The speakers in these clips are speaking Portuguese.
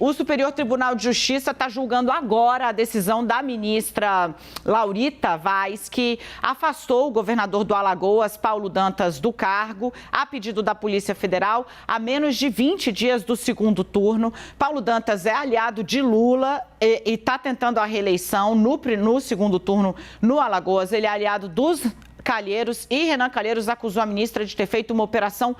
o Superior Tribunal de Justiça está julgando agora a decisão da ministra Laurita Vaz, que afastou o governador do Alagoas, Paulo Dantas, do cargo, a pedido da Polícia Federal, a menos de 20 dias do segundo turno. Paulo Dantas é aliado de Lula e está tentando a reeleição no segundo turno no Alagoas. Ele é aliado dos Calheiros e Renan Calheiros acusou a ministra de ter feito uma operação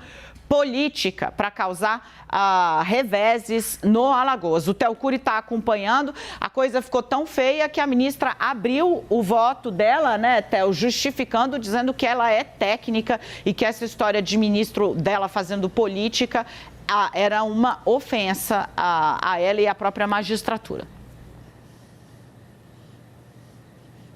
política para causar reveses no Alagoas. O Theo Cury está acompanhando. A coisa ficou tão feia que a ministra abriu o voto dela, né, Theo, justificando, dizendo que ela é técnica e que essa história de ministro dela fazendo política era uma ofensa a ela e à própria magistratura.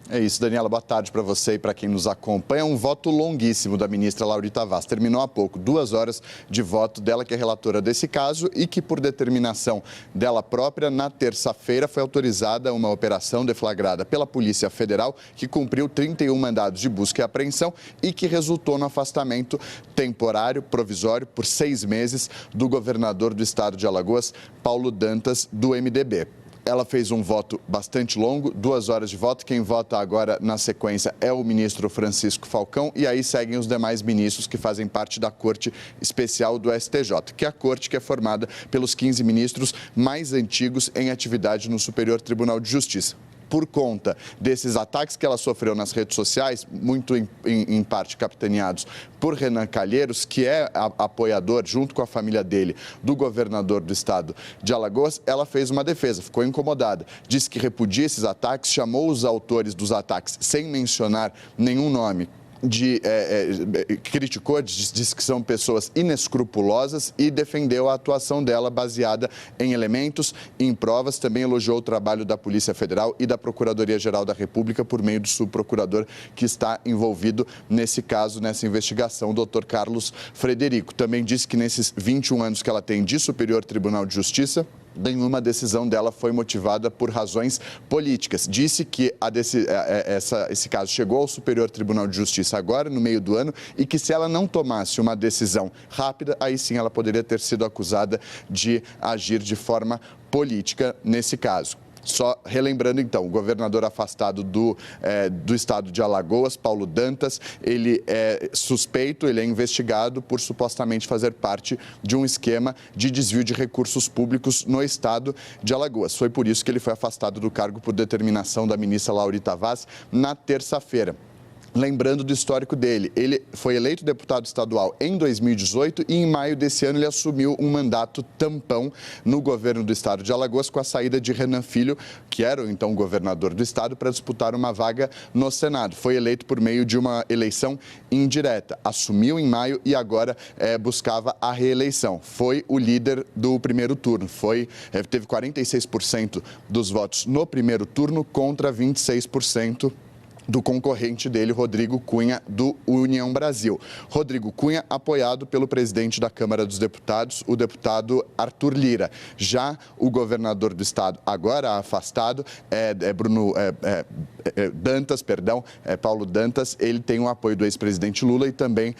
É isso, Daniela, boa tarde para você e para quem nos acompanha. Um voto longuíssimo da ministra Laurita Vaz. Terminou há pouco, 2 horas de voto dela, que é relatora desse caso e que, por determinação dela própria, na terça-feira foi autorizada uma operação deflagrada pela Polícia Federal, que cumpriu 31 mandados de busca e apreensão e que resultou no afastamento temporário, provisório, por 6 meses, do governador do estado de Alagoas, Paulo Dantas, do MDB. Ela fez um voto bastante longo, 2 horas de voto. Quem vota agora na sequência é o ministro Francisco Falcão e aí seguem os demais ministros que fazem parte da Corte Especial do STJ, que é a corte que é formada pelos 15 ministros mais antigos em atividade no Superior Tribunal de Justiça. Por conta desses ataques que ela sofreu nas redes sociais, muito em parte capitaneados por Renan Calheiros, que é apoiador, junto com a família dele, do governador do estado de Alagoas, ela fez uma defesa, ficou incomodada. Disse que repudia esses ataques, chamou os autores dos ataques sem mencionar nenhum nome. Criticou, disse que são pessoas inescrupulosas e defendeu a atuação dela baseada em elementos e em provas. Também elogiou o trabalho da Polícia Federal e da Procuradoria-Geral da República por meio do subprocurador que está envolvido nesse caso, nessa investigação, o Dr. Carlos Frederico. Também disse que nesses 21 anos que ela tem de Superior Tribunal de Justiça, nenhuma decisão dela foi motivada por razões políticas. Disse que esse caso chegou ao Superior Tribunal de Justiça agora, no meio do ano, e que se ela não tomasse uma decisão rápida, aí sim ela poderia ter sido acusada de agir de forma política nesse caso. Só relembrando, então, o governador afastado do estado de Alagoas, Paulo Dantas, ele é suspeito, ele é investigado por supostamente fazer parte de um esquema de desvio de recursos públicos no estado de Alagoas. Foi por isso que ele foi afastado do cargo por determinação da ministra Laurita Vaz na terça-feira. Lembrando do histórico dele, ele foi eleito deputado estadual em 2018 e em maio desse ano ele assumiu um mandato tampão no governo do estado de Alagoas com a saída de Renan Filho, que era então governador do estado, para disputar uma vaga no Senado. Foi eleito por meio de uma eleição indireta, assumiu em maio e agora buscava a reeleição. Foi o líder do primeiro turno, teve 46% dos votos no primeiro turno contra 26% do concorrente dele, Rodrigo Cunha, do União Brasil. Rodrigo Cunha, apoiado pelo presidente da Câmara dos Deputados, o deputado Arthur Lira. Já o governador do estado, agora afastado, Paulo Dantas, ele tem o apoio do ex-presidente Lula e também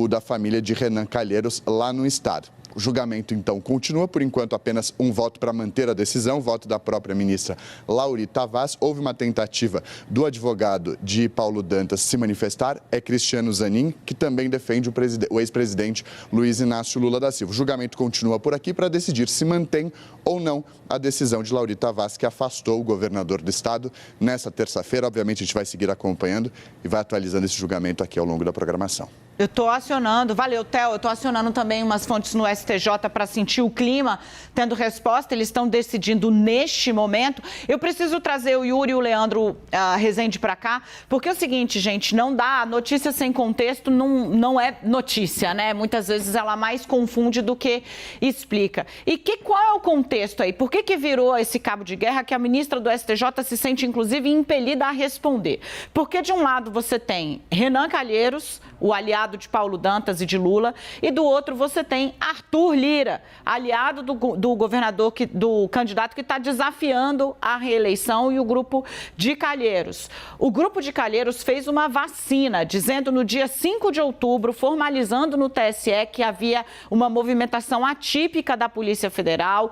da família de Renan Calheiros lá no estado. O julgamento, então, continua, por enquanto, apenas um voto para manter a decisão, voto da própria ministra Laurita Vaz. Houve uma tentativa do advogado de Paulo Dantas se manifestar, é Cristiano Zanin, que também defende o ex-presidente Luiz Inácio Lula da Silva. O julgamento continua por aqui para decidir se mantém ou não a decisão de Laurita Vaz, que afastou o governador do estado nessa terça-feira. Obviamente, a gente vai seguir acompanhando e vai atualizando esse julgamento aqui ao longo da programação. Eu estou acionando, valeu, Theo, eu estou acionando também umas fontes no STJ para sentir o clima, tendo resposta, eles estão decidindo neste momento. Eu preciso trazer o Yuri e o Leandro Rezende para cá, porque é o seguinte, gente, não dá, notícia sem contexto não é notícia, né? Muitas vezes ela mais confunde do que explica. E qual é o contexto aí? Por que virou esse cabo de guerra que a ministra do STJ se sente, inclusive, impelida a responder? Porque, de um lado, você tem Renan Calheiros, o aliado lado de Paulo Dantas e de Lula, e do outro você tem Arthur Lira, aliado do governador, do candidato que está desafiando a reeleição, e o grupo de Calheiros. O grupo de Calheiros fez uma vacina, dizendo no dia 5 de outubro, formalizando no TSE que havia uma movimentação atípica da Polícia Federal,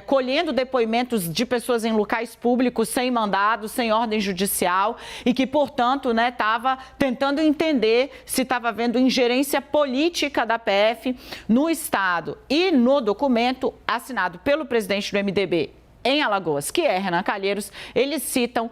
colhendo depoimentos de pessoas em locais públicos sem mandado, sem ordem judicial, e que, portanto, estava tentando entender se estava havendo ingerência política da PF no Estado. E no documento assinado pelo presidente do MDB em Alagoas, que é Renan Calheiros, eles citam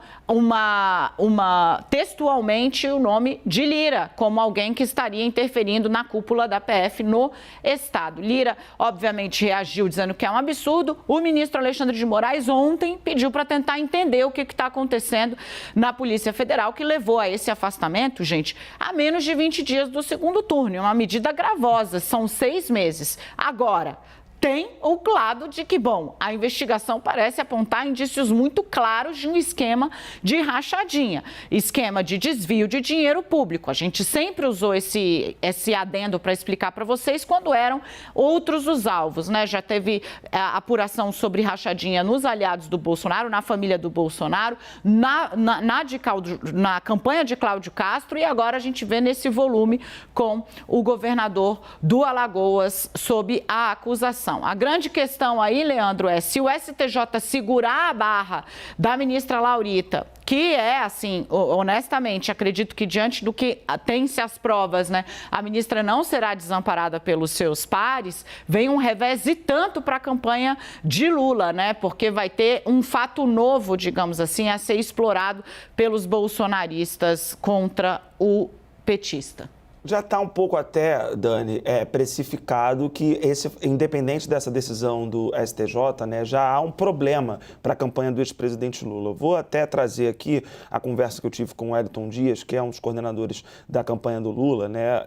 textualmente o nome de Lira como alguém que estaria interferindo na cúpula da PF no Estado. Lira, obviamente, reagiu dizendo que é um absurdo. O ministro Alexandre de Moraes ontem pediu para tentar entender o que está acontecendo na Polícia Federal, que levou a esse afastamento, gente, a menos de 20 dias do segundo turno. É uma medida gravosa, são 6 meses. Agora, tem o lado de que, a investigação parece apontar indícios muito claros de um esquema de rachadinha, esquema de desvio de dinheiro público. A gente sempre usou esse adendo para explicar para vocês quando eram outros os alvos, né? Já teve apuração sobre rachadinha nos aliados do Bolsonaro, na família do Bolsonaro, na campanha de Cláudio Castro, e agora a gente vê nesse volume com o governador do Alagoas sob a acusação. A grande questão aí, Leandro, é se o STJ segurar a barra da ministra Laurita, que é, assim, honestamente, acredito que diante do que tem-se as provas, né, a ministra não será desamparada pelos seus pares, vem um revés e tanto para a campanha de Lula, né, porque vai ter um fato novo, digamos assim, a ser explorado pelos bolsonaristas contra o petista. Já está um pouco até, Dani, precificado que, independente dessa decisão do STJ, né, já há um problema para a campanha do ex-presidente Lula. Vou até trazer aqui a conversa que eu tive com o Wellington Dias, que é um dos coordenadores da campanha do Lula, né,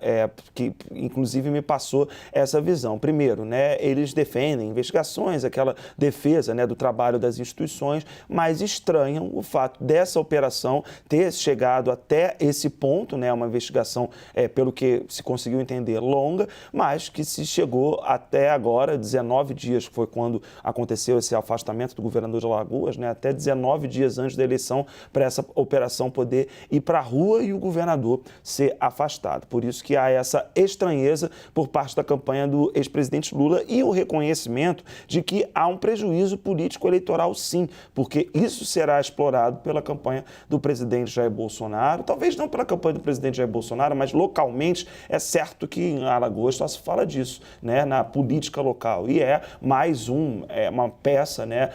que inclusive me passou essa visão. Primeiro, né, eles defendem investigações, aquela defesa, né, do trabalho das instituições, mas estranham o fato dessa operação ter chegado até esse ponto, né, uma investigação pelo que se conseguiu entender, longa, mas que se chegou até agora, 19 dias, que foi quando aconteceu esse afastamento do governador de Alagoas, né, até 19 dias antes da eleição, para essa operação poder ir para a rua e o governador ser afastado. Por isso que há essa estranheza por parte da campanha do ex-presidente Lula e o reconhecimento de que há um prejuízo político eleitoral, sim, porque isso será explorado pela campanha do presidente Jair Bolsonaro, talvez não pela campanha do presidente Jair Bolsonaro, mas localmente é certo que em Alagoas só se fala disso, né, na política local. E é mais uma peça, né,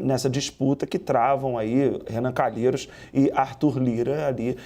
nessa disputa que travam aí Renan Calheiros e Arthur Lira ali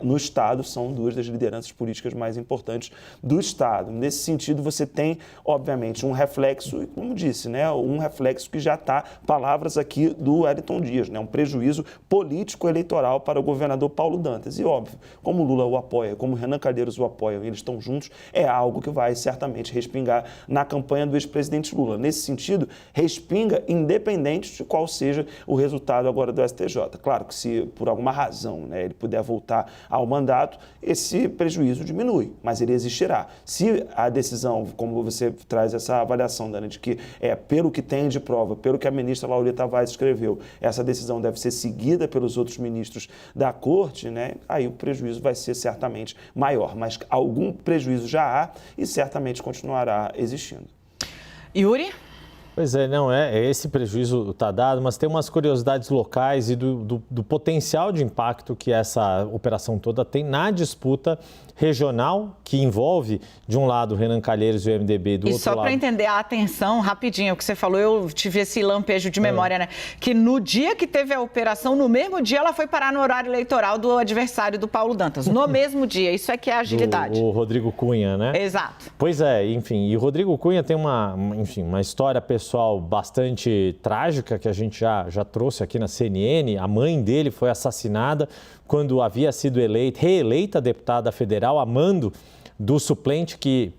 no Estado. São duas das lideranças políticas mais importantes do Estado. Nesse sentido, você tem, obviamente, um reflexo, como disse, né, um reflexo que já está, palavras aqui do Wellington Dias, né, um prejuízo político eleitoral para o governador Paulo Dantas. E, óbvio, como Lula o apoia, como Renan Calheiros o apoiam, eles estão juntos, é algo que vai certamente respingar na campanha do ex-presidente Lula. Nesse sentido, respinga independente de qual seja o resultado agora do STJ. Claro que se por alguma razão, né, ele puder voltar ao mandato, esse prejuízo diminui, mas ele existirá. Se a decisão, como você traz essa avaliação, Dani, de que pelo que tem de prova, pelo que a ministra Laurita Vaz escreveu, essa decisão deve ser seguida pelos outros ministros da corte, né, aí o prejuízo vai ser certamente maior, mas algum prejuízo já há e certamente continuará existindo. Yuri? Pois é, não esse prejuízo está dado, mas tem umas curiosidades locais e do potencial de impacto que essa operação toda tem na disputa regional, que envolve, de um lado, Renan Calheiros e o MDB, do outro lado... E só para entender a atenção, rapidinho, o que você falou, eu tive esse lampejo de memória, né? Que no dia que teve a operação, no mesmo dia, ela foi parar no horário eleitoral do adversário do Paulo Dantas. No mesmo dia, isso é que é agilidade. O Rodrigo Cunha, né? Exato. Pois é, enfim, e o Rodrigo Cunha tem uma história pessoal bastante trágica, que a gente já trouxe aqui na CNN. A mãe dele foi assassinada quando havia sido reeleita deputada federal, a mando do suplente que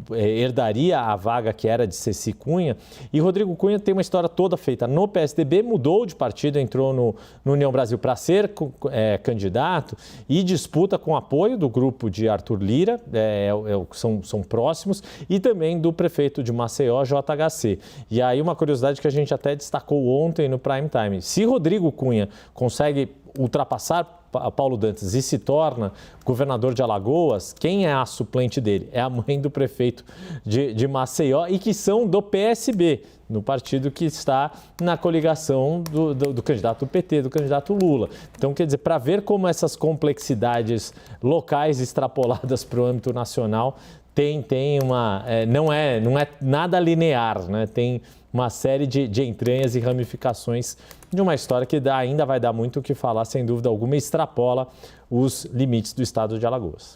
herdaria a vaga que era de Ceci Cunha. E Rodrigo Cunha tem uma história toda feita no PSDB, mudou de partido, entrou no União Brasil para ser candidato e disputa com apoio do grupo de Arthur Lira, são próximos, e também do prefeito de Maceió, JHC. E aí uma curiosidade que a gente até destacou ontem no Prime Time. Se Rodrigo Cunha consegue ultrapassar Paulo Dantas e se torna governador de Alagoas, quem é a suplente dele? É a mãe do prefeito de Maceió e que são do PSB, no partido que está na coligação do candidato do PT, do candidato Lula. Então, quer dizer, para ver como essas complexidades locais extrapoladas para o âmbito nacional tem uma... não é nada linear, né? Tem uma série de entranhas e ramificações de uma história que ainda vai dar muito o que falar, sem dúvida alguma, e extrapola os limites do estado de Alagoas.